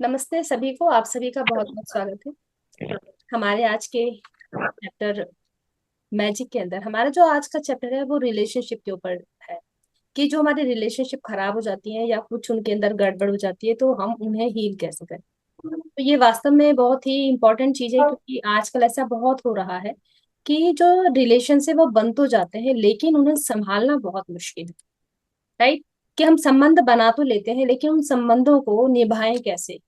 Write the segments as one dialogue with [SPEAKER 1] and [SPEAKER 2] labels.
[SPEAKER 1] नमस्ते सभी को। आप सभी का बहुत बहुत स्वागत है हमारे आज के चैप्टर मैजिक के अंदर। हमारा जो आज का चैप्टर है वो रिलेशनशिप के ऊपर है कि जो हमारी रिलेशनशिप खराब हो जाती है या कुछ उनके अंदर गड़बड़ हो जाती है तो हम उन्हें हील कैसे करें। तो ये वास्तव में बहुत ही इंपॉर्टेंट चीज है क्योंकि आजकल ऐसा बहुत हो रहा है कि जो रिलेशन से वो बन तो जाते हैं लेकिन उन्हें संभालना बहुत मुश्किल है। राइट। कि हम संबंध बना तो लेते हैं लेकिन उन संबंधों को निभाएं कैसे।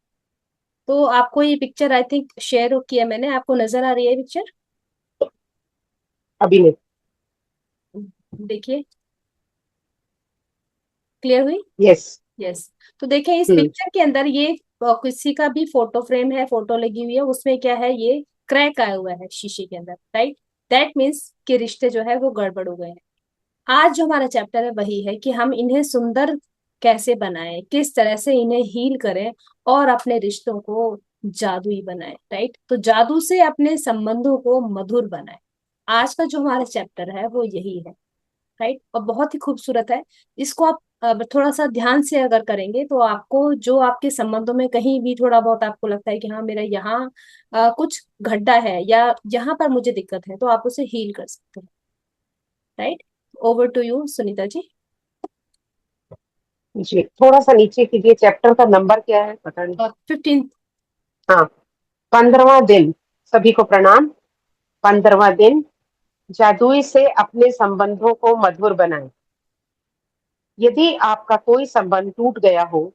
[SPEAKER 1] तो आपको ये पिक्चर आई थिंक शेयर किया मैंने, आपको नजर आ रही है पिक्चर?
[SPEAKER 2] अभी नहीं।
[SPEAKER 1] देखिए, क्लियर हुई?
[SPEAKER 2] यस।
[SPEAKER 1] यस। तो देखें इस
[SPEAKER 2] हम्म।
[SPEAKER 1] पिक्चर के अंदर ये किसी का भी फोटो फ्रेम है, फोटो लगी हुई है, उसमें क्या है, ये क्रैक आया हुआ है शीशे के अंदर। राइट। दैट मीन्स कि रिश्ते जो है वो गड़बड़ हो गए हैं। आज जो हमारा चैप्टर है वही है कि हम इन्हें सुंदर कैसे बनाएं, किस तरह से इन्हें हील करें और अपने रिश्तों को जादुई बनाएं। राइट। तो जादू से अपने संबंधों को मधुर बनाएं। आज का जो हमारा चैप्टर है वो यही है। राइट। और बहुत ही खूबसूरत है। इसको आप थोड़ा सा ध्यान से अगर करेंगे तो आपको जो आपके संबंधों में कहीं भी थोड़ा बहुत आपको लगता है कि हाँ मेरा यहाँ कुछ गड्ढा है या यहाँ पर मुझे दिक्कत है तो आप उसे हील कर सकते हैं। Right. Over to you Sunita ji.
[SPEAKER 2] जी, थोड़ा सा नीचे कीजिए। चैप्टर का नंबर क्या है पता नहीं।
[SPEAKER 1] 15।
[SPEAKER 2] हाँ, 15वां दिन। सभी को प्रणाम। 15वां दिन। जादुई से अपने संबंधों को मधुर बनाएं। यदि आपका कोई संबंध टूट गया हो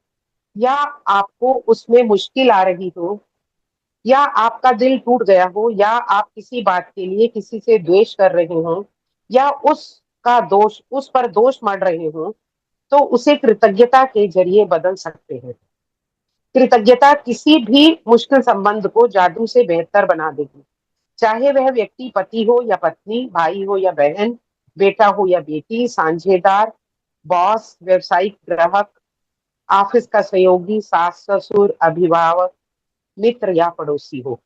[SPEAKER 2] या आपको उसमें मुश्किल आ रही हो या आपका दिल टूट गया हो या आप किसी बात के लिए किसी से द्वेष कर रहे हो या उस पर दोष मढ़ रहे हो, तो उसे कृतज्ञता के जरिए बदल सकते हैं। कृतज्ञता किसी भी मुश्किल संबंध को जादू से बेहतर बना देगी। चाहे वह व्यक्ति पति हो या पत्नी, भाई हो या बहन, बेटा हो या बेटी, साझेदार, बॉस, व्यवसायिक ग्राहक, ऑफिस का सहयोगी, सास ससुर, अभिभावक, मित्र या पड़ोसी हो।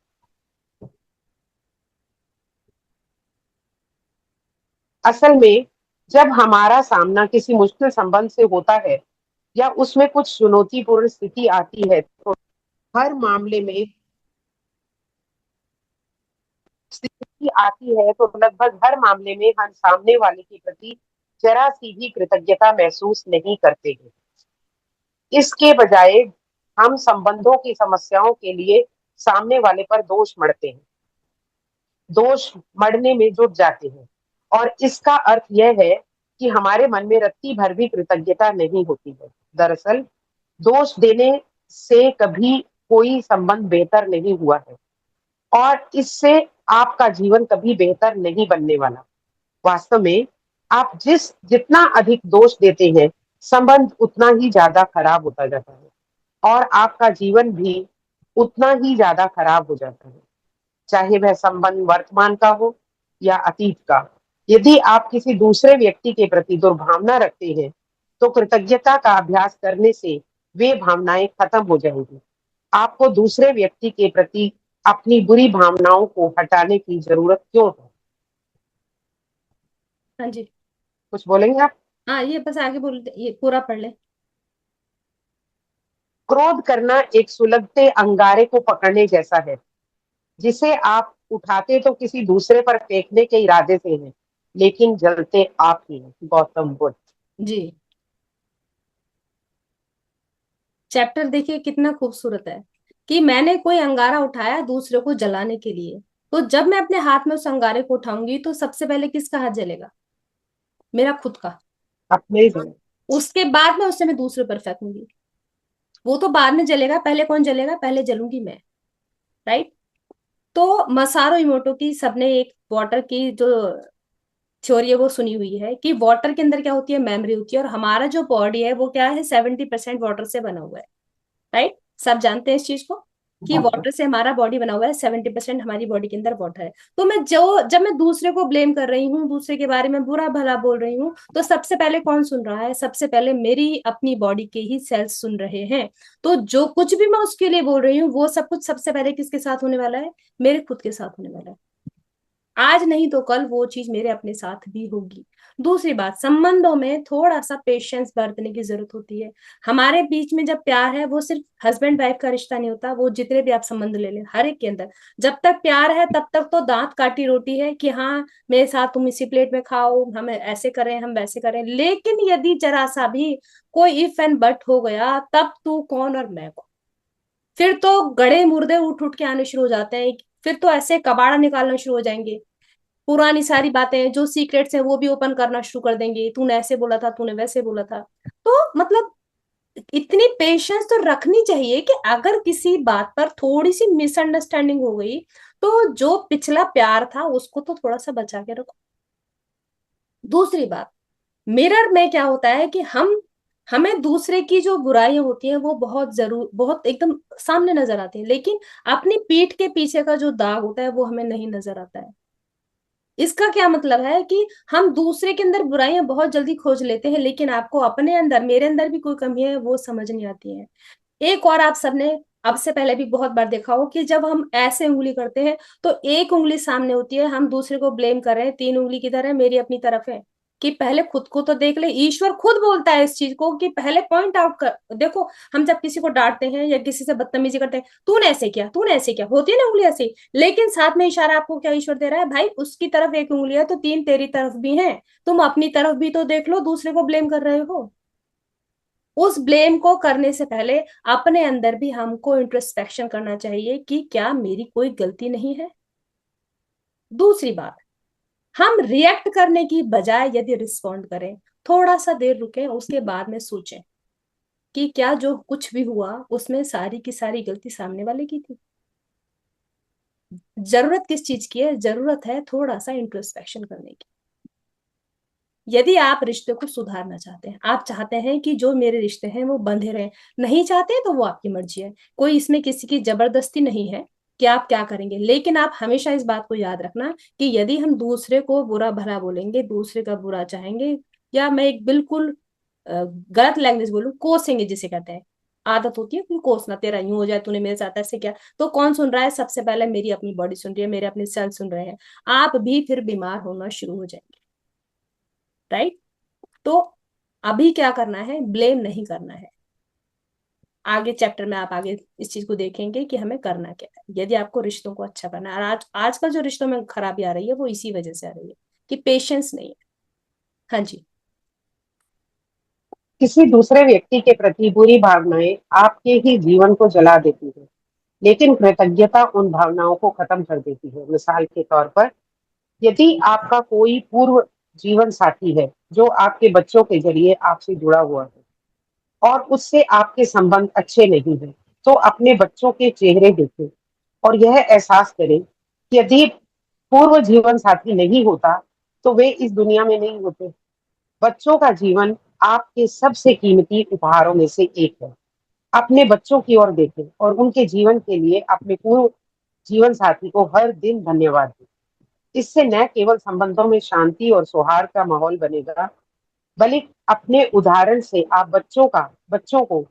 [SPEAKER 2] असल में जब हमारा सामना किसी मुश्किल संबंध से होता है या उसमें कुछ चुनौतीपूर्ण स्थिति आती है तो हर मामले में स्थिति आती है तो लगभग हर मामले में हम सामने वाले के प्रति जरा सी भी कृतज्ञता महसूस नहीं करते हैं। इसके बजाय हम संबंधों की समस्याओं के लिए सामने वाले पर दोष मढ़ते हैं, दोष मढ़ने में जुट जाते हैं। और इसका अर्थ यह है कि हमारे मन में रत्ती भर भी कृतज्ञता नहीं होती है। दरअसल दोष देने से कभी कोई संबंध बेहतर नहीं हुआ है और इससे आपका जीवन कभी बेहतर नहीं बनने वाला। वास्तव में आप जितना अधिक दोष देते हैं, संबंध उतना ही ज्यादा खराब होता जाता है और आपका जीवन भी उतना ही ज्यादा खराब हो जाता है, चाहे वह संबंध वर्तमान का हो या अतीत का। यदि आप किसी दूसरे व्यक्ति के प्रति दुर्भावना रखते हैं तो कृतज्ञता का अभ्यास करने से वे भावनाएं खत्म हो जाएंगी। आपको दूसरे व्यक्ति के प्रति अपनी बुरी भावनाओं को हटाने की जरूरत क्यों है?
[SPEAKER 1] हाँ जी।
[SPEAKER 2] कुछ बोलेंगे आप?
[SPEAKER 1] हाँ, ये बस आगे बोल, ये पूरा पढ़ ले।
[SPEAKER 2] क्रोध करना एक सुलगते अंगारे को पकड़ने जैसा है, जिसे आप उठाते तो किसी दूसरे पर फेंकने के इरादे से हैं, लेकिन जलते आप ही हैं। गौतम बुद्ध।
[SPEAKER 1] जी। चैप्टर देखिए कितना खूबसूरत है कि मैंने कोई अंगारा उठाया दूसरे को जलाने के लिए। तो जब मैं अपने हाथ में उस अंगारे को उठाऊंगी तो सबसे पहले किसका हाथ जलेगा? मेरा खुद का।
[SPEAKER 2] अपने ही जले।
[SPEAKER 1] उसके बाद में उसे मैं दूसरे पर फेंकूंगी। वो तो बाद में जलेगा, पहले कौन जलेगा? पहले जलूंगी मैं। राइट। तो मसारो इमोटो की सबने एक वाटर की जो थ्योरी है वो सुनी हुई है कि वाटर के अंदर क्या होती है, मेमोरी होती है। और हमारा जो बॉडी है वो क्या है, 70% वाटर से बना हुआ है। राइट। सब जानते हैं इस चीज को कि वाटर से हमारा बॉडी बना हुआ है, 70% हमारी बॉडी के अंदर वाटर है। तो मैं जो जब मैं दूसरे को ब्लेम कर रही हूँ, दूसरे के बारे में बुरा भला बोल रही हूँ, तो सबसे पहले कौन सुन रहा है? सबसे पहले मेरी अपनी बॉडी के ही सेल्स सुन रहे हैं। तो जो कुछ भी मैं उसके लिए बोल रही हूँ वो सब कुछ सबसे पहले किसके साथ होने वाला है? मेरे खुद के साथ होने वाला है। आज नहीं तो कल वो चीज मेरे अपने साथ भी होगी। दूसरी बात, संबंधों में थोड़ा सा पेशेंस बरतने की जरूरत होती है। हमारे बीच में जब प्यार है, वो सिर्फ हस्बैंड वाइफ का रिश्ता नहीं होता, वो जितने भी आप संबंध ले लें हर एक के अंदर, जब तक प्यार है तब तक तो दांत काटी रोटी है कि हाँ मेरे साथ तुम इसी प्लेट में खाओ, हम ऐसे करें हम वैसे करें। लेकिन यदि जरा सा भी कोई इफ एंड बट हो गया, तब तू कौन और मैं कौन, फिर तो गड़े मुर्दे उठ उठ के आने शुरू हो जाते हैं। फिर तो ऐसे कबाड़ा निकालना शुरू हो जाएंगे, पुरानी सारी बातें जो सीक्रेट्स हैं वो भी ओपन करना शुरू कर देंगे, तूने ऐसे बोला था तूने वैसे बोला था। तो मतलब इतनी पेशेंस तो रखनी चाहिए कि अगर किसी बात पर थोड़ी सी मिसअंडरस्टैंडिंग हो गई, तो जो पिछला प्यार था उसको तो थोड़ा सा बचा के रखो। दूसरी बात, मिरर में क्या होता है कि हमें दूसरे की जो बुराइयां होती हैं वो बहुत जरूर बहुत एकदम सामने नजर आती है, लेकिन अपनी पीठ के पीछे का जो दाग होता है वो हमें नहीं नजर आता है। इसका क्या मतलब है कि हम दूसरे के अंदर बुराइयां बहुत जल्दी खोज लेते हैं, लेकिन आपको अपने अंदर, मेरे अंदर भी कोई कमी है वो समझ नहीं आती है। एक और, आप सबने अब से पहले भी बहुत बार देखा हो कि जब हम ऐसे उंगली करते हैं तो एक उंगली सामने होती है, हम दूसरे को ब्लेम कर रहे हैं, तीन उंगली किधर है, मेरी अपनी तरफ है। कि पहले खुद को तो देख ले, ईश्वर खुद बोलता है इस चीज को कि पहले पॉइंट आउट कर देखो। हम जब किसी को डांटते हैं या किसी से बदतमीजी करते हैं, तूने ऐसे किया तूने ऐसे किया, होती है ना उंगली ऐसे, लेकिन साथ में इशारा आपको क्या ईश्वर दे रहा है, भाई उसकी तरफ एक उंगली है तो तीन तेरी तरफ भी है, तुम अपनी तरफ भी तो देख लो, दूसरे को ब्लेम कर रहे हो। उस ब्लेम को करने से पहले अपने अंदर भी हमको इंट्रोस्पेक्शन करना चाहिए कि क्या मेरी कोई गलती नहीं है। दूसरी बात, हम रिएक्ट करने की बजाय यदि रिस्पॉन्ड करें, थोड़ा सा देर रुकें, उसके बाद में सोचें कि क्या जो कुछ भी हुआ उसमें सारी की सारी गलती सामने वाले की थी। जरूरत किस चीज की है, जरूरत है थोड़ा सा इंट्रोस्पेक्शन करने की। यदि आप रिश्ते को सुधारना चाहते हैं, आप चाहते हैं कि जो मेरे रिश्ते हैं वो बंधे रहें, नहीं चाहते तो वो आपकी मर्जी है, कोई इसमें किसी की जबरदस्ती नहीं है कि आप क्या करेंगे। लेकिन आप हमेशा इस बात को याद रखना कि यदि हम दूसरे को बुरा भला बोलेंगे, दूसरे का बुरा चाहेंगे, या मैं एक बिल्कुल गलत लैंग्वेज बोलूं, कोसेंगे जिसे कहते हैं, आदत होती है कोई कोसना, तेरा यूं हो जाए, तूने मेरे साथ ऐसे किया, तो कौन सुन रहा है, सबसे पहले मेरी अपनी बॉडी सुन रही है, मेरे अपने सेल सुन रहे हैं। आप भी फिर बीमार होना शुरू हो जाएंगे। राइट। तो अभी क्या करना है, ब्लेम नहीं करना है। आगे चैप्टर में आप आगे इस चीज को देखेंगे कि हमें करना क्या है यदि आपको रिश्तों को अच्छा करना है। और आज आजकल जो रिश्तों में खराबी आ रही है वो इसी वजह से आ रही है कि पेशेंस नहीं है। हाँ जी।
[SPEAKER 2] किसी दूसरे व्यक्ति के प्रति बुरी भावनाएं आपके ही जीवन को जला देती है, लेकिन कृतज्ञता उन भावनाओं को खत्म कर देती है। मिसाल के तौर पर, यदि आपका कोई पूर्व जीवन साथी है जो आपके बच्चों के जरिए आपसे जुड़ा हुआ है और उससे आपके संबंध अच्छे नहीं हैं, तो अपने बच्चों के चेहरे देखें और यह एहसास करें कि यदि पूर्व जीवन साथी नहीं होता तो वे इस दुनिया में नहीं होते। बच्चों का जीवन आपके सबसे कीमती उपहारों में से एक है। अपने बच्चों की ओर देखें और उनके जीवन के लिए अपने पूर्व जीवन साथी को हर दिन धन्यवाद दें। इससे न केवल संबंधों में शांति और सौहार्द का माहौल बनेगा, बल्कि अपने उदाहरण से आप बच्चों को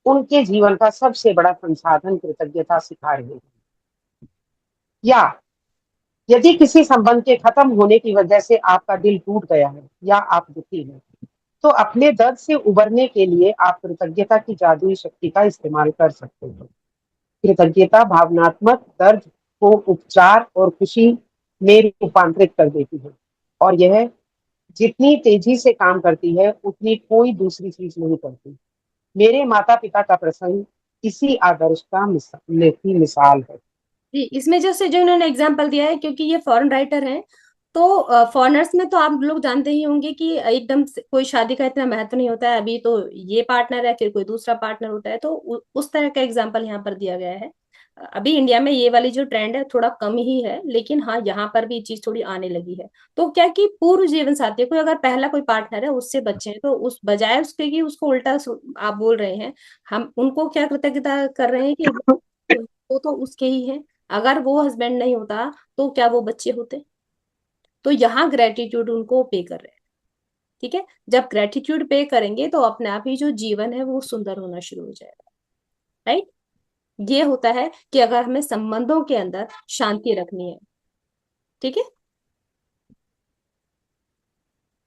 [SPEAKER 2] उनके जीवन का सबसे बड़ा संसाधन कृतज्ञता सिखा रहे हैं। या यदि किसी संबंध के खत्म होने की वजह से आपका दिल टूट गया है या आप दुखी हैं, तो अपने दर्द से उबरने के लिए आप कृतज्ञता की जादुई शक्ति का इस्तेमाल कर सकते हैं। कृतज्ञता भावनात्मक दर्द को उपचार और खुशी में रूपांतरित कर देती है, और यह जितनी तेजी से काम करती है उतनी कोई दूसरी चीज नहीं करती। मेरे माता पिता का प्रसंग इसी आदर्श का की मिसाल है।
[SPEAKER 1] जी, इसमें जैसे जो इन्होंने एग्जाम्पल दिया है, क्योंकि ये फॉरेन राइटर हैं, तो फॉरेनर्स में तो आप लोग जानते ही होंगे कि एकदम से कोई शादी का इतना महत्व नहीं होता है, अभी तो ये पार्टनर है फिर कोई दूसरा पार्टनर होता है, तो उस तरह का एग्जाम्पल यहाँ पर दिया गया है। अभी इंडिया में ये वाली जो ट्रेंड है थोड़ा कम ही है, लेकिन हाँ यहाँ पर भी ये चीज थोड़ी आने लगी है। तो क्या कि पूर्व जीवन साथी कोई अगर पहला कोई पार्टनर है उससे बच्चे हैं, तो उस बजाय उसके कि उसको उल्टा आप बोल रहे हैं, हम उनको क्या कृतज्ञता कर रहे हैं कि वो तो उसके ही है। अगर वो हस्बैंड नहीं होता तो क्या वो बच्चे होते। तो यहाँ ग्रेटिट्यूड उनको पे कर रहे हैं। ठीक है, जब ग्रेटिट्यूड पे करेंगे तो अपने आप ही जो जीवन है वो सुंदर होना शुरू हो जाएगा। राइट। ये होता है कि अगर हमें संबंधों के अंदर शांति रखनी है। ठीक है।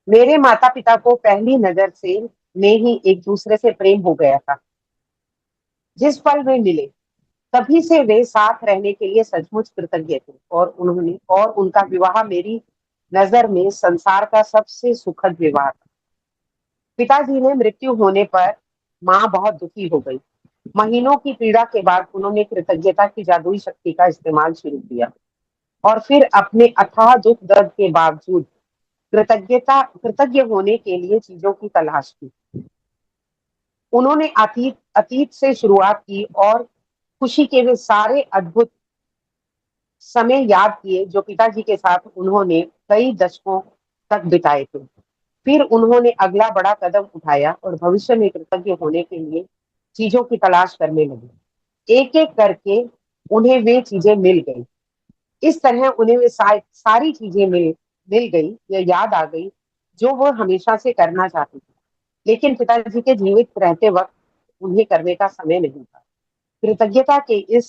[SPEAKER 2] मेरे माता पिता को पहली नजर से में ही एक दूसरे से प्रेम हो गया था। जिस पल वे मिले तभी से वे साथ रहने के लिए सचमुच कृतज्ञ थे, और उनका विवाह मेरी नजर में संसार का सबसे सुखद विवाह था। पिताजी ने मृत्यु होने पर माँ बहुत दुखी हो गई। महीनों की पीड़ा के बाद उन्होंने कृतज्ञता की जादुई शक्ति का इस्तेमाल शुरू किया, और फिर अपने अथाह दुख दर्द के बावजूद कृतज्ञ होने के लिए चीजों की तलाश की। उन्होंने अतीत अतीत से शुरुआत की और खुशी के वे सारे अद्भुत समय याद किए जो पिताजी के साथ उन्होंने कई दशकों तक बिताए थे। फिर उन्होंने अगला बड़ा कदम उठाया और भविष्य में कृतज्ञ होने के लिए चीजों की तलाश करने लगे। एक एक करके उन्हें वे चीजें मिल गई। इस तरह उन्हें वे सारी चीजें मिल गई या याद आ गई जो वह हमेशा से करना चाहती थी, लेकिन पिताजी के जीवित रहते वक्त उन्हें करने का समय नहीं था। कृतज्ञता के इस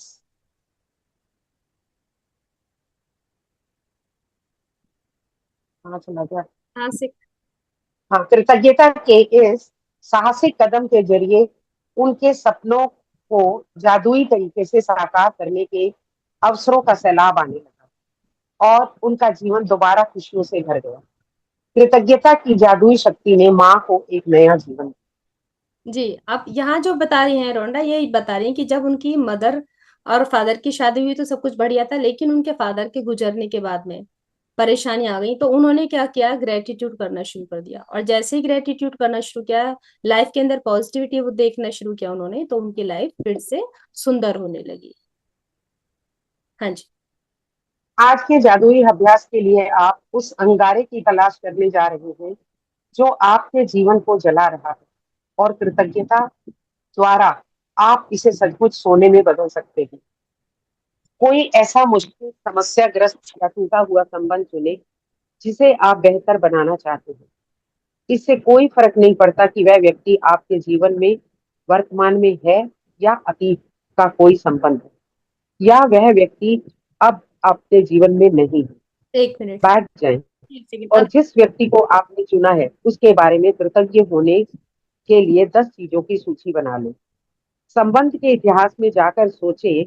[SPEAKER 2] कहाँ चला गया
[SPEAKER 1] हाँ से।
[SPEAKER 2] हाँ, कृतज्ञता के इस साहसिक कदम के जरिए उनके सपनों को जादुई तरीके से साकार करने के अवसरों का सैलाब आने लगा और उनका जीवन दोबारा खुशियों से भर गया। कृतज्ञता की जादुई शक्ति ने माँ को एक नया जीवन दिया।
[SPEAKER 1] जी, आप यहाँ जो बता रही हैं रोंडा, यही बता रही हैं कि जब उनकी मदर और फादर की शादी हुई तो सब कुछ बढ़िया था, लेकिन उनके फादर के गुजरने के बाद में परेशानी आ गई, तो उन्होंने क्या किया, ग्रेटिट्यूड करना शुरू कर दिया। और जैसे ही ग्रेटिट्यूड करना शुरू किया, लाइफ के अंदर पॉजिटिविटी वो देखना शुरू किया उन्होंने, तो उनकी लाइफ फिर से सुंदर होने लगी। हाँ जी।
[SPEAKER 2] आज के जादुई अभ्यास के लिए आप उस अंगारे की तलाश करने जा रहे हैं जो आपके जीवन को जला रहा है, और कृतज्ञता द्वारा आप इसे सचमुच सोने में बदल सकते हैं। कोई ऐसा मुश्किल, समस्याग्रस्त या टूटा हुआ संबंध चुने जिसे आप बेहतर बनाना चाहते हैं। इससे कोई फर्क नहीं पड़ता कि वह व्यक्ति आपके जीवन में वर्तमान में है या अतीत का कोई संबंध है, या वह व्यक्ति अब आपके जीवन में नहीं है।
[SPEAKER 1] एक मिनट।
[SPEAKER 2] बैठ जाएं
[SPEAKER 1] एक सेकंड
[SPEAKER 2] और
[SPEAKER 1] अब।
[SPEAKER 2] जिस व्यक्ति को आपने चुना है उसके बारे में कृतज्ञ होने के लिए 10 चीजों की सूची बना लें। संबंध के इतिहास में जाकर सोचें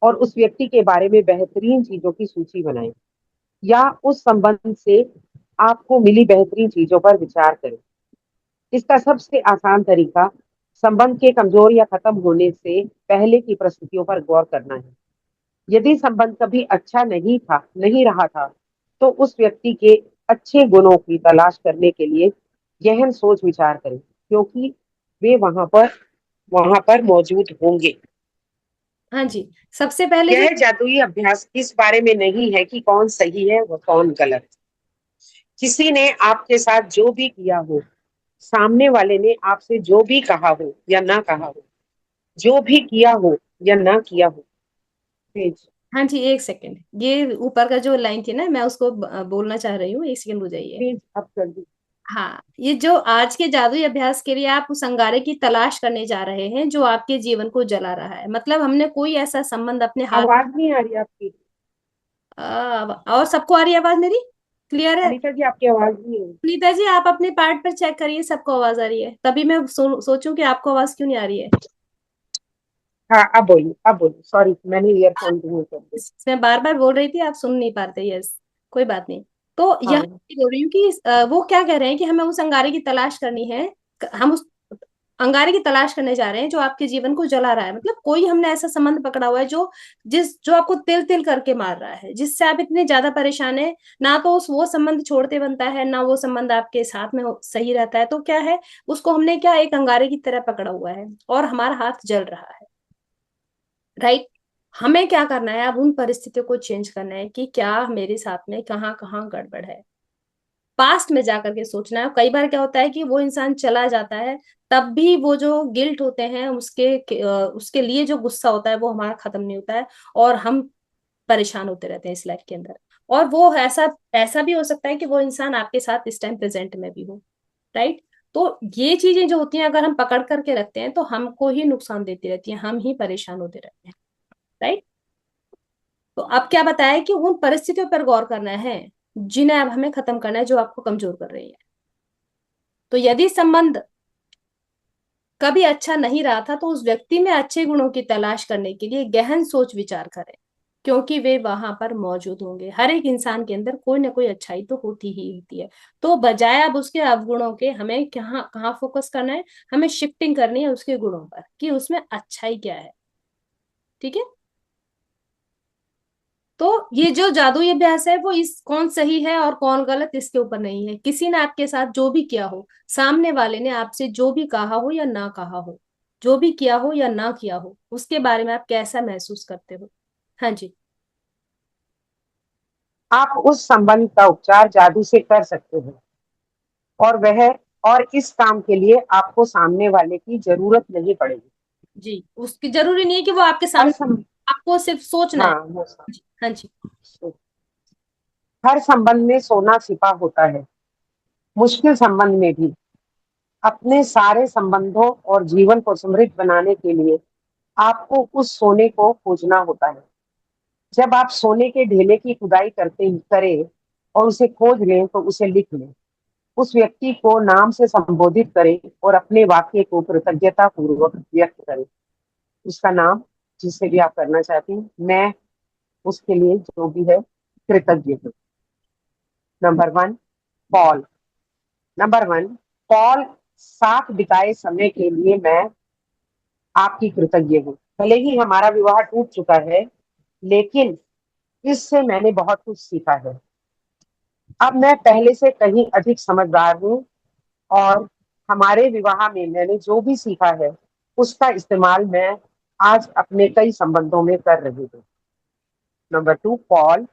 [SPEAKER 2] और उस व्यक्ति के बारे में बेहतरीन चीजों की सूची बनाएं, या उस संबंध से आपको मिली बेहतरीन चीजों पर विचार करें। इसका सबसे आसान तरीका संबंध के कमजोर या खत्म होने से पहले की परिस्थितियों पर गौर करना है। यदि संबंध कभी अच्छा नहीं रहा था, तो उस व्यक्ति के अच्छे गुणों की तलाश करने के लिए गहन सोच विचार करें, क्योंकि वे वहां पर मौजूद होंगे।
[SPEAKER 1] हाँ जी, सबसे पहले जो।
[SPEAKER 2] यह जादुई अभ्यास इस बारे में नहीं है कि कौन सही है व कौन गलत। किसी ने आपके साथ जो भी किया हो, सामने वाले ने आपसे जो भी कहा हो या ना कहा हो, जो भी किया हो या ना किया हो, भेज
[SPEAKER 1] हाँ जी, एक सेकंड, ये ऊपर का जो लाइन थी ना, मैं उसको बोलना चाह रही हूँ, एक सेकंड हो जाइए।
[SPEAKER 2] भेज अब जल्दी।
[SPEAKER 1] हाँ, ये जो आज के जादुई अभ्यास के लिए आप उस अंगारे की तलाश करने जा रहे हैं जो आपके जीवन को जला रहा है, मतलब हमने कोई ऐसा संबंध अपने हाथ।
[SPEAKER 2] आवाज नहीं आ रही आपकी।
[SPEAKER 1] और सबको आ रही है आवाज मेरी? क्लियर है?
[SPEAKER 2] अनीता जी, आपकी आवाज नहीं है।
[SPEAKER 1] नीता जी, आप अपने पार्ट पर चेक करिए, सबको आवाज आ रही है, तभी मैं सोचूं कि आपको आवाज क्यों नहीं आ रही है।
[SPEAKER 2] हाँ, अब बोलिए, सॉरी मैंने ईयरफोन रिमूव कर दिए।
[SPEAKER 1] मैं बार बार बोल रही थी, आप सुन नहीं पाते, यस। कोई बात नहीं। तो यहाँ
[SPEAKER 2] हाँ,
[SPEAKER 1] मैं बोल रही हूँ कि वो क्या कह रहे हैं कि हमें उस अंगारे की तलाश करनी है। हम उस अंगारे की तलाश करने जा रहे हैं जो आपके जीवन को जला रहा है, मतलब कोई हमने ऐसा संबंध पकड़ा हुआ है जो आपको तिल तिल करके मार रहा है, जिससे आप इतने ज्यादा परेशान है। ना तो उस वो संबंध छोड़ते बनता है, ना वो संबंध आपके साथ में सही रहता है, तो क्या है, उसको हमने क्या एक अंगारे की तरह पकड़ा हुआ है और हमारा हाथ जल रहा है। राइट। हमें क्या करना है, अब उन परिस्थितियों को चेंज करना है कि क्या मेरे साथ में कहाँ कहाँ गड़बड़ है। पास्ट में जाकर के सोचना है। कई बार क्या होता है कि वो इंसान चला जाता है, तब भी वो जो गिल्ट होते हैं उसके लिए जो गुस्सा होता है वो हमारा खत्म नहीं होता है, और हम परेशान होते रहते हैं इस लाइफ के अंदर। और वो ऐसा ऐसा भी हो सकता है कि वो इंसान आपके साथ इस टाइम प्रेजेंट में भी हो। राइट। तो ये चीजें जो होती हैं, अगर हम पकड़ करके रखते हैं तो हमको ही नुकसान देती रहती हैं, हम ही परेशान होते रहते हैं। राइट। तो अब क्या बताया कि उन परिस्थितियों पर गौर करना है जिन्हें अब हमें खत्म करना है, जो आपको कमजोर कर रही है। तो यदि संबंध कभी अच्छा नहीं रहा था तो उस व्यक्ति में अच्छे गुणों की तलाश करने के लिए गहन सोच विचार करें, क्योंकि वे वहां पर मौजूद होंगे। हर एक इंसान के अंदर कोई ना कोई अच्छाई तो होती ही होती है। तो बजाय अब उसके अवगुणों के, हमें कहाँ कहाँ फोकस करना है, हमें शिफ्टिंग करनी है उसके गुणों पर कि उसमें अच्छाई क्या है। ठीक है। तो ये जो जादुई अभ्यास है वो इस कौन सही है और कौन गलत इसके ऊपर नहीं है। किसी ने आपके साथ जो भी किया हो, सामने वाले ने आपसे जो भी कहा हो या ना कहा हो, जो भी किया हो या ना किया हो, उसके बारे में आप कैसा महसूस करते हो? हाँ जी।
[SPEAKER 2] आप उस संबंध का उपचार जादू से कर सकते हो, और वह और इस काम के लिए आपको सामने वाले की जरूरत नहीं पड़ेगी।
[SPEAKER 1] जी, उसकी जरूरी नहीं है कि वो आपके
[SPEAKER 2] हर
[SPEAKER 1] सामने,
[SPEAKER 2] सं...
[SPEAKER 1] आपको सिर्फ सोचना है।
[SPEAKER 2] हाँ, वो
[SPEAKER 1] जी, हाँ जी।
[SPEAKER 2] हर संबंध में सोना छिपा होता है, मुश्किल संबंध में भी। अपने सारे संबंधों और जीवन को समृद्ध बनाने के लिए आपको उस सोने को खोजना होता है। जब आप सोने के ढेले की खुदाई करते करें और उसे खोज लें तो उसे लिख लें। उस व्यक्ति को नाम से संबोधित करें और अपने वाक्य को कृतज्ञता पूर्वक व्यक्त करें। उसका नाम जिससे भी आप करना चाहती हैं, मैं उसके लिए जो भी है कृतज्ञ हूँ। Number one, Paul. Number one, Paul, साथ बिताए समय के लिए मैं आपकी कृतज्ञ हूँ। भले ही हमारा विवाह टूट चुका है, लेकिन इससे मैंने बहुत कुछ सीखा है। अब मैं पहले से कहीं अधिक समझदार हूँ, और हमारे विवाह में मैंने जो भी सीखा है उसका इस्तेमाल मैं आज अपने कई संबंधों में कर रही हूँ। नंबर टू, पॉल,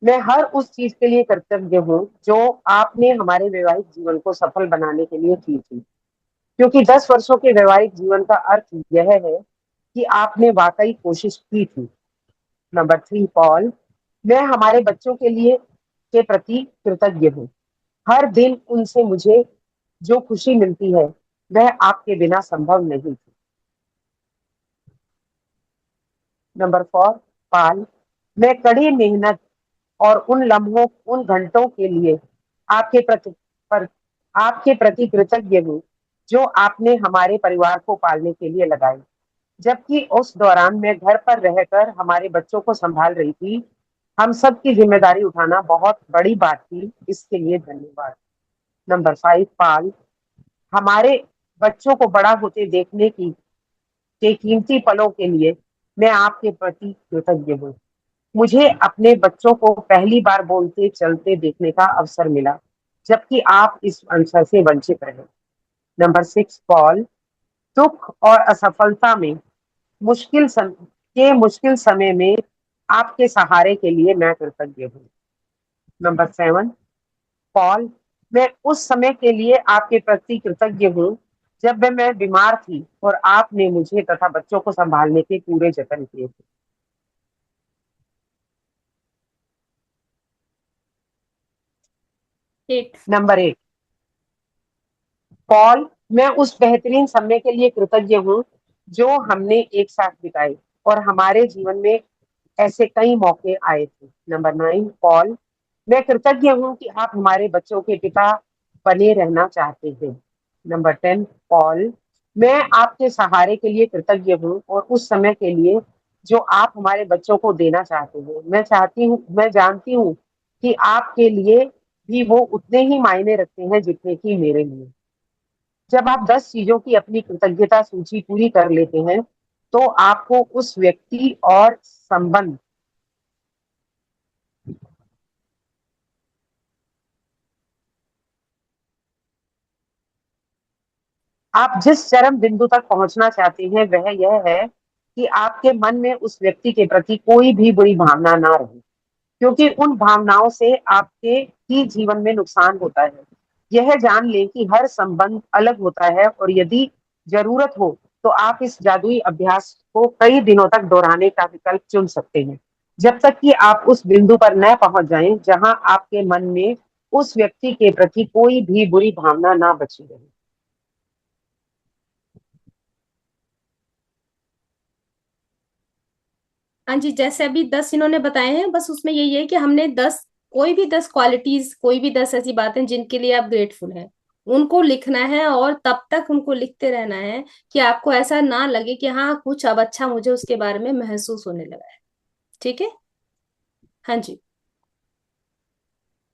[SPEAKER 2] मैं हर उस चीज के लिए कृतज्ञ हूँ जो आपने हमारे वैवाहिक जीवन को सफल बनाने के लिए की थी, क्योंकि 10 वर्षों के वैवाहिक जीवन का अर्थ यह है कि आपने वाकई कोशिश की थी। नंबर थ्री, पॉल, मैं हमारे बच्चों के लिए के प्रति कृतज्ञ हूँ। हर दिन उनसे मुझे जो खुशी मिलती है वह आपके बिना संभव नहीं थी। नंबर फोर, पाल, मैं कड़ी मेहनत और उन लम्हों, उन घंटों के लिए आपके प्रति पर आपके प्रति कृतज्ञ हूँ जो आपने हमारे परिवार को पालने के लिए लगाए, जबकि उस दौरान मैं घर पर रहकर हमारे बच्चों को संभाल रही थी। हम सब की जिम्मेदारी उठाना बहुत बड़ी बात थी, इसके लिए धन्यवाद। नंबर फाइव, पाल, हमारे बच्चों को बड़ा होते देखने की के कीमती पलों के लिए मैं आपके प्रति कृतज्ञ हूँ। मुझे अपने बच्चों को पहली बार बोलते चलते देखने का अवसर मिला, जबकि आप इस अवसर से वंचित रहे। नंबर सिक्स, पॉल, दुख और असफलता में मुश्किल समय में आपके सहारे के लिए मैं कृतज्ञ हूँ। नंबर सेवन, पॉल, मैं उस समय के लिए आपके प्रति कृतज्ञ हूँ जब मैं बीमार थी और आपने मुझे तथा बच्चों को संभालने के पूरे जतन किए थे।
[SPEAKER 1] एट।
[SPEAKER 2] नंबर एट, पॉल, मैं उस बेहतरीन समय के लिए कृतज्ञ हूँ जो हमने एक साथ बिताए, और हमारे जीवन में ऐसे कई मौके आए थे। नंबर नाइन, पॉल, मैं कृतज्ञ हूँ कि आप हमारे बच्चों के पिता बने रहना चाहते हैं। नंबर टेन, पॉल, मैं आपके सहारे के लिए कृतज्ञ हूँ और उस समय के लिए जो आप हमारे बच्चों को देना चाहते हैं। मैं जानती हूँ कि आपके लिए भी वो उतने ही मायने रखते हैं जितने कि मेरे लिए। जब आप 10 चीजों की अपनी कृतज्ञता सूची पूरी कर लेते हैं तो आपको उस व्यक्ति और संबंध, आप जिस चरम बिंदु तक पहुंचना चाहते हैं वह यह है कि आपके मन में उस व्यक्ति के प्रति कोई भी बुरी भावना ना रहे, क्योंकि उन भावनाओं से आपके ही जीवन में नुकसान होता है। यह जान लें कि हर संबंध अलग होता है, और यदि जरूरत हो तो आप इस जादुई अभ्यास को कई दिनों तक दोहराने का विकल्प चुन सकते हैं, जब तक कि आप उस बिंदु पर न पहुंच जाएं जहां आपके मन में उस व्यक्ति के प्रति कोई भी बुरी भावना ना बची रहे।
[SPEAKER 1] हाँ जी, जैसे अभी 10 इन्होंने बताए हैं, बस उसमें यही है कि हमने 10, कोई भी 10 क्वालिटीज, कोई भी 10 ऐसी बातें जिनके लिए आप ग्रेटफुल हैं, उनको लिखना है और तब तक उनको लिखते रहना है कि आपको ऐसा ना लगे कि हाँ कुछ अब अच्छा मुझे उसके बारे में महसूस होने लगा है। ठीक है। हाँ जी।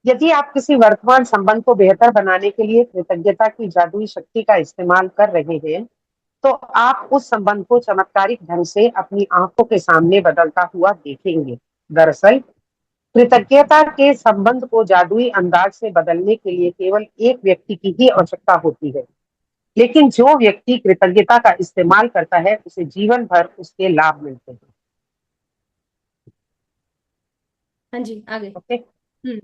[SPEAKER 2] यदि आप किसी वर्तमान संबंध को बेहतर बनाने के लिए कृतज्ञता की जादुई शक्ति का इस्तेमाल कर रहे हैं, तो आप उस संबंध को चमत्कारिक ढंग से अपनी आंखों के सामने बदलता हुआ देखेंगे। दरअसल कृतज्ञता के संबंध को जादुई अंदाज से बदलने के लिए केवल एक व्यक्ति की ही आवश्यकता होती है, लेकिन जो व्यक्ति कृतज्ञता का इस्तेमाल करता है उसे जीवन भर उसके लाभ मिलते हैं।
[SPEAKER 1] हाँ जी, आगे।
[SPEAKER 2] ओके।
[SPEAKER 1] हम्म।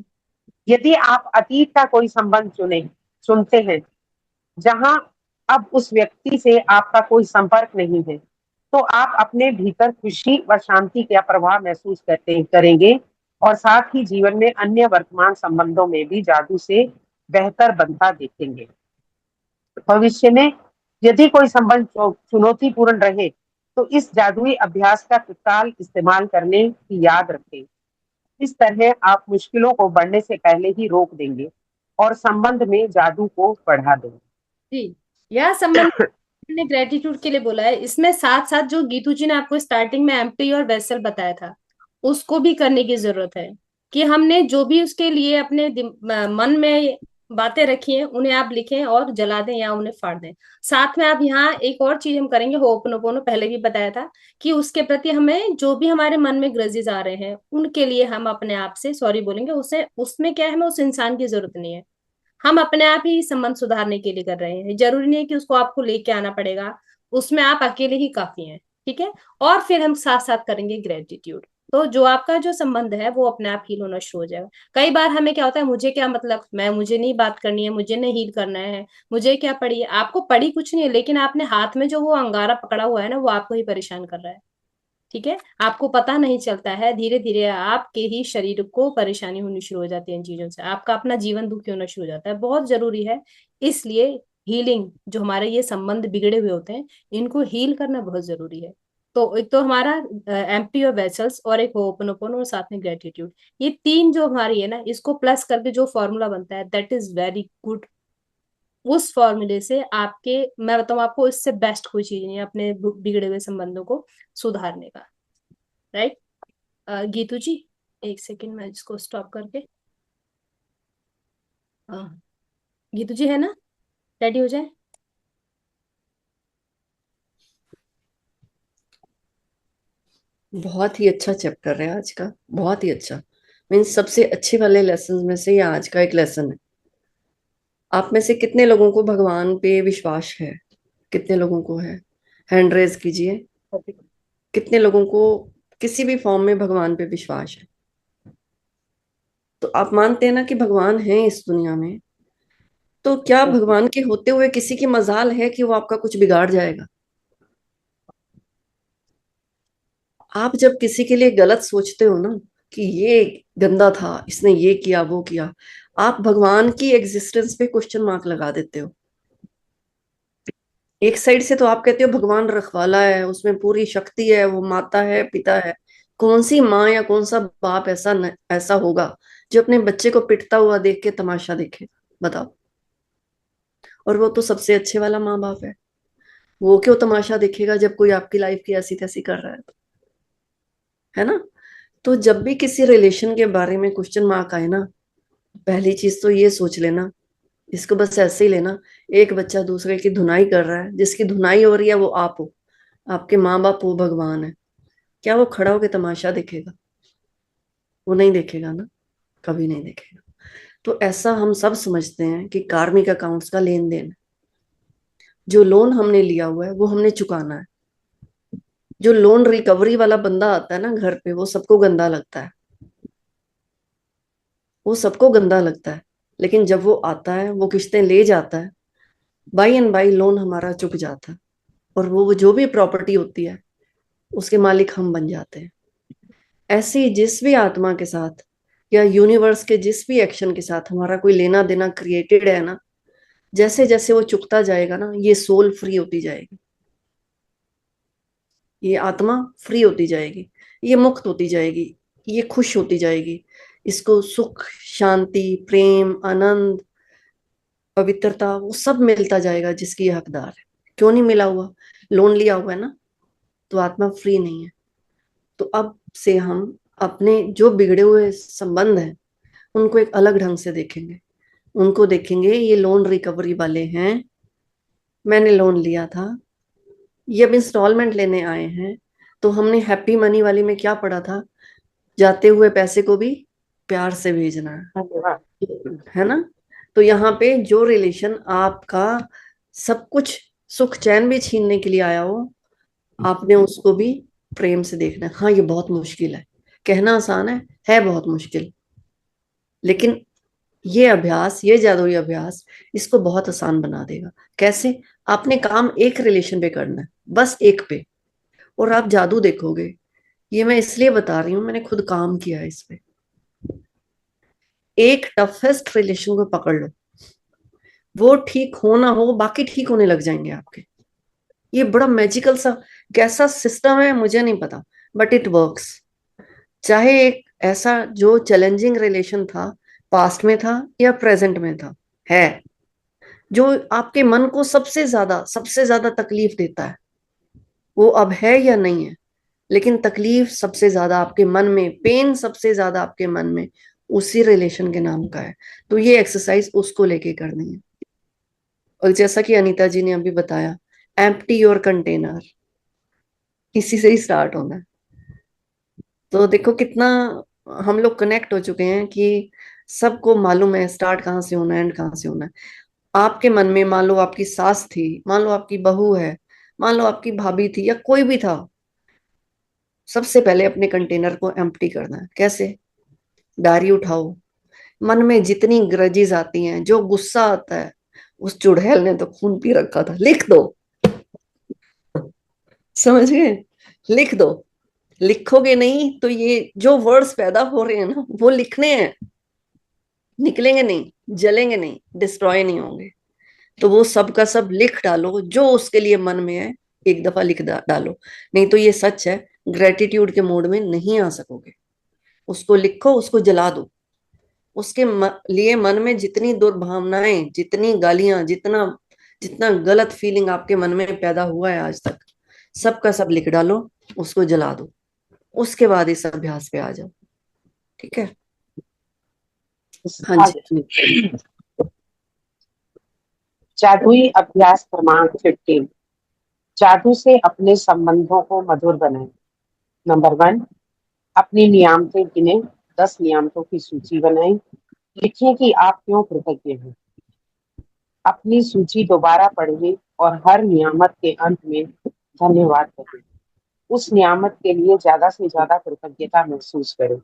[SPEAKER 2] यदि आप अतीत का कोई संबंध चुनते हैं जहां अब उस व्यक्ति से आपका कोई संपर्क नहीं है, तो आप अपने भीतर खुशी व शांति का प्रभाव महसूस करेंगे और साथ ही जीवन में अन्य वर्तमान संबंधों में भी जादू से बेहतर बनता देखेंगे। भविष्य में यदि कोई संबंध चुनौतीपूर्ण रहे, तो इस जादुई अभ्यास का तत्काल इस्तेमाल करने की याद रखें। इस तरह आप मुश्किलों को बढ़ने से पहले ही रोक देंगे और संबंध में जादू को बढ़ा देंगे।
[SPEAKER 1] जी, यह संबंध ने ग्रेटिट्यूड के लिए बोला है। इसमें साथ साथ जो गीतू जी ने आपको स्टार्टिंग में एम्प्टी और वेसल बताया था, उसको भी करने की जरूरत है। कि हमने जो भी उसके लिए अपने मन में बातें रखी हैं उन्हें आप लिखें और जला दें या उन्हें फाड़ दें। साथ में आप यहाँ एक और चीज हम करेंगे, होपनोपोनो पहले भी बताया था, कि उसके प्रति हमें जो भी हमारे मन में ग्रजेस आ रहे हैं उनके लिए हम अपने आप से सॉरी बोलेंगे। उसे उसमें क्या है, हमें उस इंसान की जरूरत नहीं है। हम अपने आप ही संबंध सुधारने के लिए कर रहे हैं। जरूरी नहीं है कि उसको आपको लेके आना पड़ेगा, उसमें आप अकेले ही काफी हैं। ठीक है। और फिर हम साथ साथ करेंगे ग्रेटिट्यूड। तो जो आपका जो संबंध है वो अपने आप हील होना शुरू हो जाएगा। कई बार हमें क्या होता है, मुझे क्या मतलब, मुझे नहीं बात करनी है, मुझे नहीं हील करना है, मुझे क्या पड़ी है। आपको पड़ी कुछ नहीं है, लेकिन आपने हाथ में जो वो अंगारा पकड़ा हुआ है ना, वो आपको ही परेशान कर रहा है। ठीक है। आपको पता नहीं चलता है, धीरे धीरे आपके ही शरीर को परेशानी होनी शुरू हो जाती है इन चीजों से, आपका अपना जीवन दुखी होना शुरू हो जाता है। बहुत जरूरी है। इसलिए हीलिंग, जो हमारे ये संबंध बिगड़े हुए होते हैं, इनको हील करना बहुत जरूरी है। तो एक तो हमारा एम्प्टी और वेसल्स, और एक होपनोपोनो, और साथ में ग्रेटिट्यूड। ये तीन जो हमारी है ना, इसको प्लस करके जो फॉर्मूला बनता है, दैट इज वेरी गुड। उस फॉर्मूले से आपके, मैं बताऊं आपको, इससे बेस्ट कोई चीज नहीं है अपने बिगड़े हुए संबंधों को सुधारने का। राइट। गीतू जी, एक सेकंड मैं इसको स्टॉप करके, हाँ, गीतू जी है ना, रेडी हो जाए।
[SPEAKER 3] बहुत ही अच्छा चैप्टर है आज का, बहुत ही अच्छा। मीन्स सबसे अच्छे वाले लेसन में से ये आज का एक लेसन है। आप में से कितने लोगों को भगवान पे विश्वास है? कितने लोगों को है? हैंड रेज कीजिए। कितने लोगों को किसी भी फॉर्म में भगवान पे विश्वास है? तो आप मानते हैं ना कि भगवान है इस दुनिया में। तो क्या भगवान के होते हुए किसी की मजाल है कि वो आपका कुछ बिगाड़ जाएगा? आप जब किसी के लिए गलत सोचते हो ना, कि ये गंदा था, इसने ये किया वो किया, आप भगवान की एग्जिस्टेंस पे क्वेश्चन मार्क लगा देते हो। एक साइड से तो आप कहते हो भगवान रखवाला है, उसमें पूरी शक्ति है, वो माता है पिता है। कौन सी माँ या कौन सा बाप ऐसा होगा जो अपने बच्चे को पिटता हुआ देख के तमाशा देखे? बताओ। और वो तो सबसे अच्छे वाला माँ बाप है। वो क्यों तमाशा देखेगा जब कोई आपकी लाइफ की ऐसी तैसी कर रहा है तो? है ना? तो जब भी किसी रिलेशन के बारे में क्वेश्चन मार्क आए ना, पहली चीज तो ये सोच लेना, इसको बस ऐसे ही लेना, एक बच्चा दूसरे की धुनाई कर रहा है, जिसकी धुनाई हो रही है वो आप हो, आपके माँ बाप हो, भगवान है। क्या वो खड़ा होकर तमाशा देखेगा? वो नहीं देखेगा ना, कभी नहीं देखेगा। तो ऐसा हम सब समझते हैं कि कार्मिक अकाउंट्स का लेन देन है। जो लोन हमने लिया हुआ है वो हमने चुकाना है। जो लोन रिकवरी वाला बंदा आता है ना घर पे, वो सबको गंदा लगता है, वो सबको गंदा लगता है। लेकिन जब वो आता है, वो किस्तें ले जाता है, बाई एंड बाई लोन हमारा चुक जाता है। और वो जो भी प्रॉपर्टी होती है उसके मालिक हम बन जाते हैं। ऐसे ही जिस भी आत्मा के साथ या यूनिवर्स के जिस भी एक्शन के साथ हमारा कोई लेना देना क्रिएटेड है ना, जैसे जैसे वो चुकता जाएगा ना, ये सोल फ्री होती जाएगी, ये आत्मा फ्री होती जाएगी, ये मुक्त होती जाएगी, ये खुश होती जाएगी। इसको सुख, शांति, प्रेम, आनंद, पवित्रता, वो सब मिलता जाएगा जिसकी ये हकदार है। क्यों नहीं मिला हुआ? लोन लिया हुआ है ना, तो आत्मा फ्री नहीं है। तो अब से हम अपने जो बिगड़े हुए संबंध हैं उनको एक अलग ढंग से देखेंगे। उनको देखेंगे ये लोन रिकवरी वाले हैं, मैंने लोन लिया था, ये अब इंस्टॉलमेंट लेने आए हैं। तो हमने हैप्पी मनी वाली में क्या पढ़ा था? जाते हुए पैसे को भी प्यार से भेजना है ना। तो यहाँ पे जो रिलेशन आपका सब कुछ सुख चैन भी छीनने के लिए आया हो, आपने उसको भी प्रेम से देखना है। हाँ, ये बहुत मुश्किल है, कहना आसान है बहुत मुश्किल। लेकिन ये अभ्यास, ये जादुई अभ्यास इसको बहुत आसान बना देगा। कैसे? आपने काम एक रिलेशन पे करना है, बस एक पे, और आप जादू देखोगे। ये मैं इसलिए बता रही हूँ, मैंने खुद काम किया है इस पे। एक टफेस्ट रिलेशन को पकड़ लो, वो ठीक हो ना हो, बाकी ठीक होने लग जाएंगे आपके। ये बड़ा मैजिकल सा कैसा सिस्टम है मुझे नहीं पता, बट इट वर्क्स। चाहे एक ऐसा जो चैलेंजिंग रिलेशन था, पास्ट में था या प्रेजेंट में था, है, जो आपके मन को सबसे ज्यादा तकलीफ देता है, वो अब है या नहीं है, लेकिन तकलीफ सबसे ज्यादा आपके मन में, पेन सबसे ज्यादा आपके मन में उसी रिलेशन के नाम का है। तो ये एक्सरसाइज उसको लेके करनी है। और जैसा कि अनीता जी ने अभी बताया, एम्प्टी योर कंटेनर, इसी से ही स्टार्ट होना है। तो देखो कितना हम लोग कनेक्ट हो चुके हैं कि सबको मालूम है स्टार्ट कहाँ से होना है, एंड कहाँ से होना है। आपके मन में मान लो आपकी सास थी, मान लो आपकी बहू है, मान लो आपकी भाभी थी, या कोई भी था, सबसे पहले अपने कंटेनर को एम्प्टी करना है। कैसे? डायरी उठाओ, मन में जितनी ग्रजेस आती हैं, जो गुस्सा आता है, उस चुड़ैल ने तो खून पी रखा था, लिख दो। समझ गए? लिख दो। लिखोगे नहीं तो ये जो वर्ड्स पैदा हो रहे हैं ना, वो लिखने हैं, निकलेंगे नहीं, जलेंगे नहीं, डिस्ट्रॉय नहीं होंगे। तो वो सब का सब लिख डालो, जो उसके लिए मन में है, एक दफा लिख डालो। नहीं तो ये सच है, ग्रेटिट्यूड के मोड में नहीं आ सकोगे। उसको लिखो, उसको जला दो। उसके लिए मन में जितनी दुर्भावनाएं, जितनी गालियां, जितना जितना गलत फीलिंग आपके मन में पैदा हुआ है आज तक, सब का सब लिख डालो, उसको जला दो। उसके बाद इस अभ्यास पे आ जाओ। ठीक है? हाँ जी।
[SPEAKER 2] जादुई अभ्यास क्रमांक 15। जादू से अपने संबंधों को मधुर बनाएं। नंबर 1, अपनी नियामतें गिने। 10 नियामतों की सूची बनाएं। लिखें कि आप क्यों कृतज्ञ हैं। अपनी सूची दोबारा पढ़ें और हर नियामत के अंत में धन्यवाद कहें। उस नियामत के लिए ज्यादा से ज्यादा कृतज्ञता महसूस करें।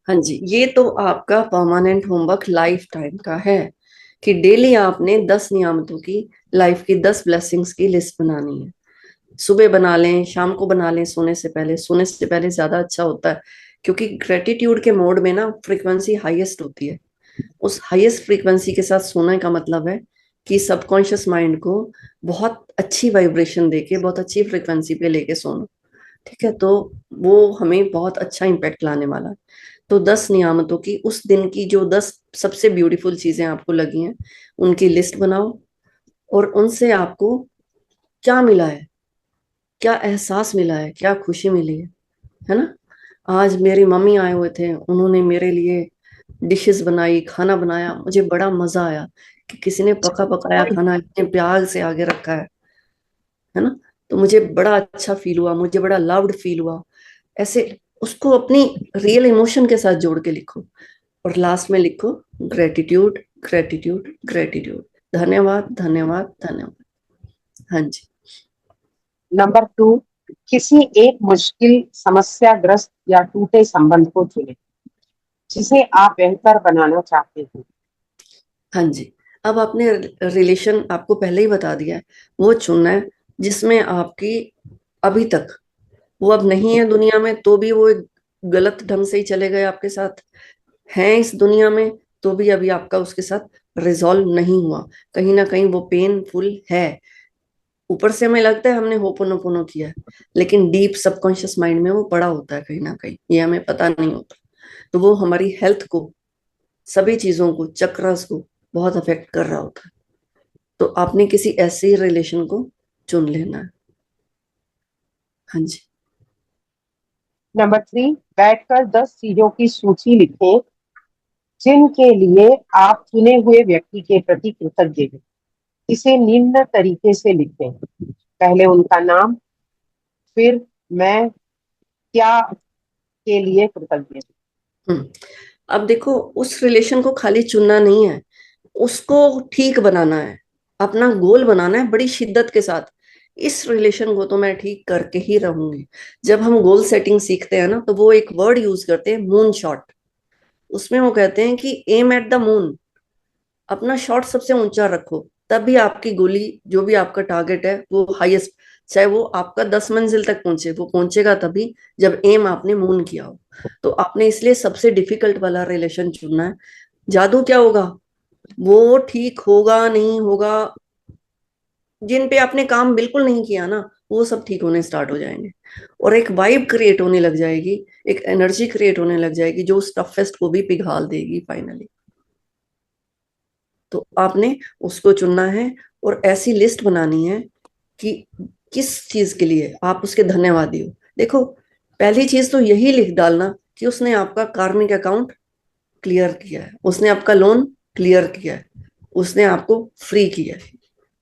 [SPEAKER 3] हाँ जी, ये तो आपका परमानेंट होमवर्क लाइफ टाइम का है कि डेली आपने 10 नियामतों की, लाइफ की 10 ब्लेसिंग्स की लिस्ट बनानी है। सुबह बना लें, शाम को बना लें, सोने से पहले। सोने से पहले ज्यादा अच्छा होता है, क्योंकि ग्रेटिट्यूड के मोड में ना फ्रीक्वेंसी हाईएस्ट होती है। उस हाईएस्ट फ्रीक्वेंसी के साथ सोने का मतलब है कि सबकॉन्शियस माइंड को बहुत अच्छी वाइब्रेशन देके, बहुत अच्छी फ्रीक्वेंसी पे लेके सोना। ठीक है? तो वो हमें बहुत अच्छा इम्पैक्ट लाने वाला है। तो 10 नियामतों की, उस दिन की जो 10 सबसे ब्यूटीफुल चीजें आपको लगी हैं, उनकी लिस्ट बनाओ, और उनसे आपको क्या मिला है, क्या एहसास मिला है, क्या खुशी मिली है ना। आज मेरी मम्मी आए हुए थे, उन्होंने मेरे लिए डिशेस बनाई, खाना बनाया, मुझे बड़ा मजा आया कि किसी ने पका पकाया खाना इतने प्यार से आगे रखा है ना। तो मुझे बड़ा अच्छा फील हुआ, मुझे बड़ा लव्ड फील हुआ। ऐसे उसको अपनी रियल इमोशन के साथ जोड़ के लिखो, और लास्ट में लिखो ग्रेटिट्यूड, ग्रेटिट्यूड, ग्रेटिट्यूड, धन्यवाद, धन्यवाद, धन्यवाद। हाँ जी।
[SPEAKER 2] नंबर 2, किसी एक मुश्किल, समस्याग्रस्त या टूटे संबंध को चुनें जिसे आप बेहतर बनाना चाहते हैं।
[SPEAKER 3] हाँ जी, अब आपने रिलेशन, आपको पहले ही बता दिया है, वो चुनना है जिसमें आपकी अभी तक, वो अब नहीं है दुनिया में तो भी वो एक गलत ढंग से ही चले गए आपके साथ, हैं इस दुनिया में तो भी अभी आपका उसके साथ रिजॉल्व नहीं हुआ। कहीं ना कहीं वो पेनफुल है। ऊपर से हमें लगता है हमने होपोनोपोनो किया है, लेकिन डीप सबकॉन्शियस माइंड में वो पड़ा होता है कहीं ना कहीं, ये हमें पता नहीं होता। तो वो हमारी हेल्थ को सभी चीजों को, चक्रस को बहुत अफेक्ट कर रहा होता है। तो आपने किसी ऐसे ही रिलेशन को चुन लेना है। हाँ जी।
[SPEAKER 2] नंबर 3, बैठकर 10 चीजों की सूची लिखें जिनके लिए आप चुने हुए व्यक्ति के प्रति कृतज्ञ हैं। इसे निम्न तरीके से लिखें। पहले उनका नाम, फिर मैं क्या के लिए कृतज्ञ हूँ।
[SPEAKER 3] हम्म। अब देखो, उस रिलेशन को खाली चुनना नहीं है, उसको ठीक बनाना है, अपना गोल बनाना है बड़ी शिद्दत के साथ। इस रिलेशन को तो मैं ठीक करके ही रहूंगी। जब हम गोल सेटिंग सीखते हैं ना, तो वो एक वर्ड यूज करते हैं, मून शॉट। उसमें वो कहते हैं कि एम एट द मून, अपना शॉट सबसे ऊंचा रखो, तभी आपकी गोली, जो भी आपका टारगेट है वो हाईएस्ट, चाहे वो आपका 10 मंजिल तक पहुंचे, वो पहुंचेगा तभी जब एम आपने मून किया हो। तो आपने इसलिए सबसे डिफिकल्ट वाला रिलेशन चुनना है। जादू क्या होगा, वो ठीक होगा नहीं होगा, जिन पे आपने काम बिल्कुल नहीं किया ना, वो सब ठीक होने स्टार्ट हो जाएंगे, और एक वाइब क्रिएट होने लग जाएगी, एक एनर्जी क्रिएट होने लग जाएगी जो उस टफेस्ट को भी पिघाल देगी फाइनली। तो आपने उसको चुनना है, और ऐसी लिस्ट बनानी है कि किस चीज के लिए आप उसके धन्यवादी हो। देखो, पहली चीज तो यही लिख डालना कि उसने आपका कार्मिक अकाउंट क्लियर किया है, उसने आपका लोन क्लियर किया है, उसने आपको फ्री किया है,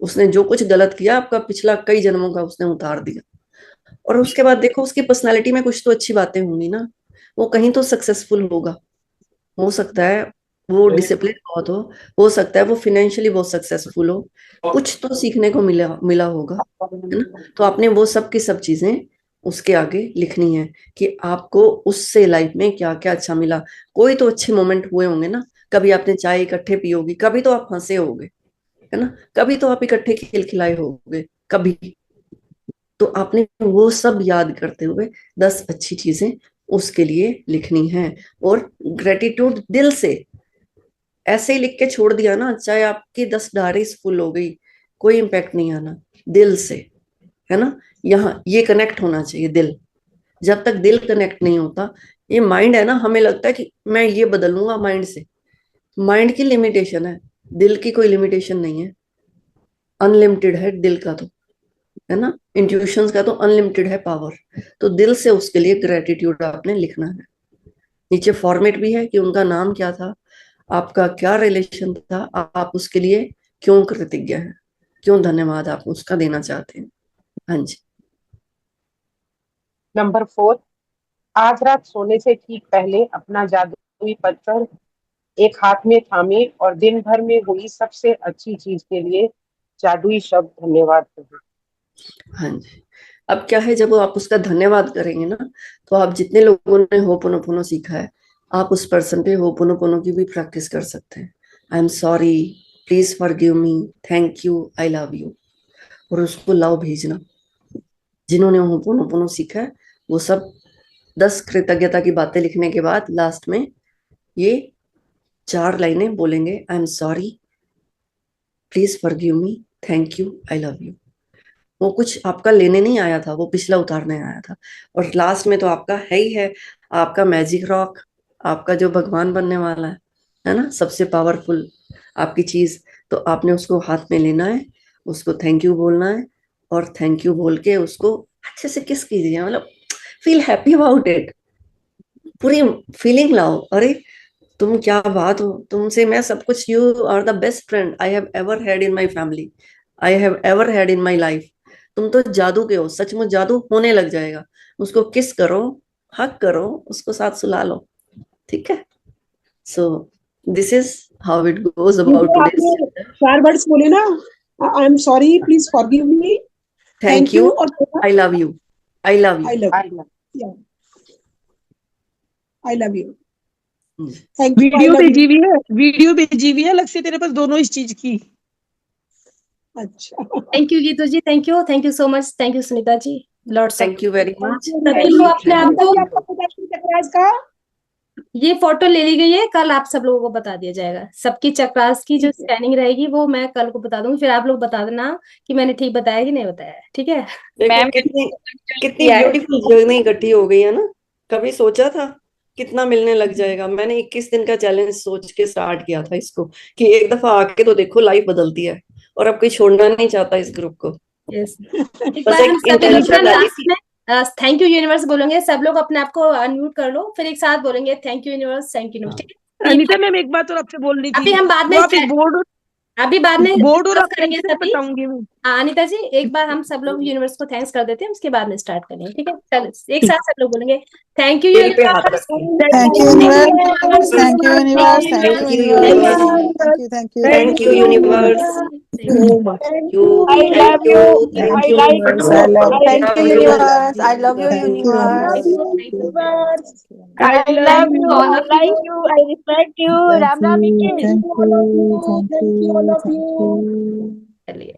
[SPEAKER 3] उसने जो कुछ गलत किया आपका पिछला कई जन्मों का उसने उतार दिया। और उसके बाद देखो, उसकी पर्सनैलिटी में कुछ तो अच्छी बातें होंगी ना, वो कहीं तो सक्सेसफुल होगा। हो सकता है वो डिसिप्लिन बहुत हो सकता है वो फिनेंशियली बहुत सक्सेसफुल हो, कुछ तो सीखने को मिला मिला होगा, है ना। तो आपने वो सब की सब चीजें उसके आगे लिखनी है कि आपको उससे लाइफ में क्या क्या अच्छा मिला। कोई तो अच्छे मोमेंट हुए होंगे ना, कभी आपने चाय इकट्ठे पी होगी, कभी तो आप हंसे होगे, है ना, कभी तो आप इकट्ठे खेल खिलाए होगे, कभी। तो आपने वो सब याद करते हुए 10 अच्छी चीजें उसके लिए लिखनी है, और ग्रेटिट्यूड दिल से। ऐसे ही लिख के छोड़ दिया ना, चाहे आपकी 10 डायरीज फुल हो गई, कोई इम्पैक्ट नहीं आना। दिल से, है ना, यहाँ ये कनेक्ट होना चाहिए दिल। जब तक दिल कनेक्ट नहीं होता, ये माइंड है ना, हमें लगता है कि मैं ये बदल लूंगा माइंड से। माइंड की लिमिटेशन है, दिल की कोई लिमिटेशन नहीं है, अनलिमिटेड है दिल का तो, है ना। इंट्यूशंस का तो अनलिमिटेड है पावर। तो दिल से उसके लिए ग्रेटिट्यूड आपने लिखना है। नीचे फॉर्मेट भी है कि उनका नाम क्या था, आपका क्या रिलेशन था, आप उसके लिए क्यों कृतज्ञ हैं, क्यों धन्यवाद आप उसका देना चाहते हैं। हाँ जी।
[SPEAKER 2] नंबर 4, आज रात सोने से ठीक पहले अपना जादुई पत्थर एक हाथ में थामे और दिन भर में हुई सबसे अच्छी चीज के लिए जादुई शब्द धन्यवाद कहें।
[SPEAKER 3] हाँ जी। अब क्या है, जब आप उसका धन्यवाद करेंगे ना, तो आप जितने लोगों ने होपोनोपोनो सीखा है, आप उस पर्सन पे होपोनोपोनो की भी प्रैक्टिस कर सकते हैं। आई am sorry, please forgive me, thank you, I love you, और उसको लव भेजना। जिन्होंने होपोनोपोनो सीखा है वो सब 10 कृतज्ञता की बातें लिखने के बाद लास्ट में ये 4 लाइनें बोलेंगे, आई am sorry, please forgive me, thank you, I love you. वो कुछ आपका लेने नहीं आया था, वो पिछला उतारने आया था। और लास्ट में तो आपका है ही है, आपका मैजिक रॉक, आपका जो भगवान बनने वाला है ना, सबसे पावरफुल आपकी चीज। तो आपने उसको हाथ में लेना है, उसको थैंक यू बोलना है, और थैंक यू बोल के उसको अच्छे से किस कीजिए, मतलब फील हैप्पी अबाउट इट, पूरी फीलिंग लाओ। अरे तुम क्या बात हो, तुमसे मैं सब कुछ, you are the best friend I have ever had in my family, I have ever had in my life. तुम तो जादू के हो, सचमुच जादू होने लग जाएगा। उसको किस करो, हक करो, उसको साथ सुला लो, ठीक है। So this is how it goes
[SPEAKER 4] ये
[SPEAKER 3] अबाउट
[SPEAKER 4] जो
[SPEAKER 3] टुडेज
[SPEAKER 4] आपने
[SPEAKER 3] चैप्टर।
[SPEAKER 4] 4 वर्ड्स बोले ना, I am sorry, please forgive me,
[SPEAKER 3] thank
[SPEAKER 4] thank
[SPEAKER 3] you,
[SPEAKER 4] you और
[SPEAKER 3] I love you, I love
[SPEAKER 4] I
[SPEAKER 3] you.
[SPEAKER 4] Love
[SPEAKER 2] I love
[SPEAKER 4] you, I love you, thank you, I
[SPEAKER 5] video
[SPEAKER 4] love you.
[SPEAKER 5] भेजी हुई है, video भेजी हुई है, लक्ष्य तेरे पास दोनों इस चीज की।
[SPEAKER 4] अच्छा,
[SPEAKER 1] thank you Geetu ji, thank you so much, thank you Sunita ji, lots of.
[SPEAKER 3] Thank you very
[SPEAKER 4] thank
[SPEAKER 3] much.
[SPEAKER 4] You.
[SPEAKER 1] तो
[SPEAKER 2] थैंक
[SPEAKER 1] देखो
[SPEAKER 2] यू
[SPEAKER 1] अपने
[SPEAKER 2] थैंक
[SPEAKER 1] आप
[SPEAKER 2] यू
[SPEAKER 1] को,
[SPEAKER 4] आपका प्रोटेक्शन चक्रास का
[SPEAKER 1] ये फोटो ले ली गई है, कल आप सब लोगों को बता दिया जाएगा। सबकी चक्रास की जो
[SPEAKER 4] ठीक है।
[SPEAKER 1] स्कैनिंग रहेगी वो मैं कल को बता दूंगी, फिर आप लोग बता देना कि मैंने ठीक बताया कि नहीं बताया, ठीक है।
[SPEAKER 3] देखो
[SPEAKER 5] मैम
[SPEAKER 3] कितनी कितनी
[SPEAKER 5] किया है।
[SPEAKER 3] ब्यूटीफुल जर्नी इकट्ठी हो गई है ना, कभी सोचा था कितना मिलने लग जाएगा। मैंने 21 दिन का चैलेंज सोच के स्टार्ट किया था इसको, कि एक दफा आके तो देखो, लाइफ बदलती है। और अब कोई छोड़ना नहीं चाहता इस ग्रुप को।
[SPEAKER 1] यस एक
[SPEAKER 3] बस
[SPEAKER 1] बार हम
[SPEAKER 3] एक
[SPEAKER 1] सभी लोग ना
[SPEAKER 3] इंटेंशन है
[SPEAKER 1] लास्ट में थैंक यू यूनिवर्स बोलेंगे। सब लोग अपने आप को अनम्यूट कर लो, फिर एक साथ बोलेंगे thank you universe, thank you universe, ठीक है?
[SPEAKER 5] अनीता मैम एक बात और आपसे बोलनी
[SPEAKER 1] अभी
[SPEAKER 5] थी।
[SPEAKER 1] हम बाद
[SPEAKER 5] वो
[SPEAKER 1] में
[SPEAKER 5] आप एक
[SPEAKER 1] अभी बाद में
[SPEAKER 5] बोर्ड और
[SPEAKER 1] डिस्कस
[SPEAKER 5] आप
[SPEAKER 1] करेंगे
[SPEAKER 5] कैंसिल
[SPEAKER 1] सभी।
[SPEAKER 5] बताऊंगी मैं।
[SPEAKER 1] हाँ अनिता जी, एक बार हम सब लोग यूनिवर्स को थैंक्स कर देते हैं, उसके बाद में स्टार्ट करेंगे, ठीक है? चलो एक साथ सब लोग बोलेंगे थैंक यू
[SPEAKER 3] दिल पे हाथ
[SPEAKER 1] यूनिवर्स,
[SPEAKER 3] रखें।
[SPEAKER 6] Thank you, universe. Thank you, universe. Thank you,
[SPEAKER 3] thank you
[SPEAKER 6] universe.
[SPEAKER 3] Universe.
[SPEAKER 6] Thank you,
[SPEAKER 3] thank you universe. You
[SPEAKER 2] I love
[SPEAKER 3] thank you
[SPEAKER 2] you.
[SPEAKER 3] Thank
[SPEAKER 2] I
[SPEAKER 3] you
[SPEAKER 2] like
[SPEAKER 6] universe.
[SPEAKER 2] you.
[SPEAKER 6] I love
[SPEAKER 2] I
[SPEAKER 6] you.
[SPEAKER 7] Thank you, universe. I love you,
[SPEAKER 6] Thank you,
[SPEAKER 7] universe.
[SPEAKER 6] universe.
[SPEAKER 2] I
[SPEAKER 5] love
[SPEAKER 2] love
[SPEAKER 5] you.
[SPEAKER 2] you. I like you. I respect you.
[SPEAKER 6] Thank
[SPEAKER 2] Ram Ram
[SPEAKER 6] you,
[SPEAKER 2] Ike.
[SPEAKER 6] thank you, thank you, thank you.
[SPEAKER 1] चलिए।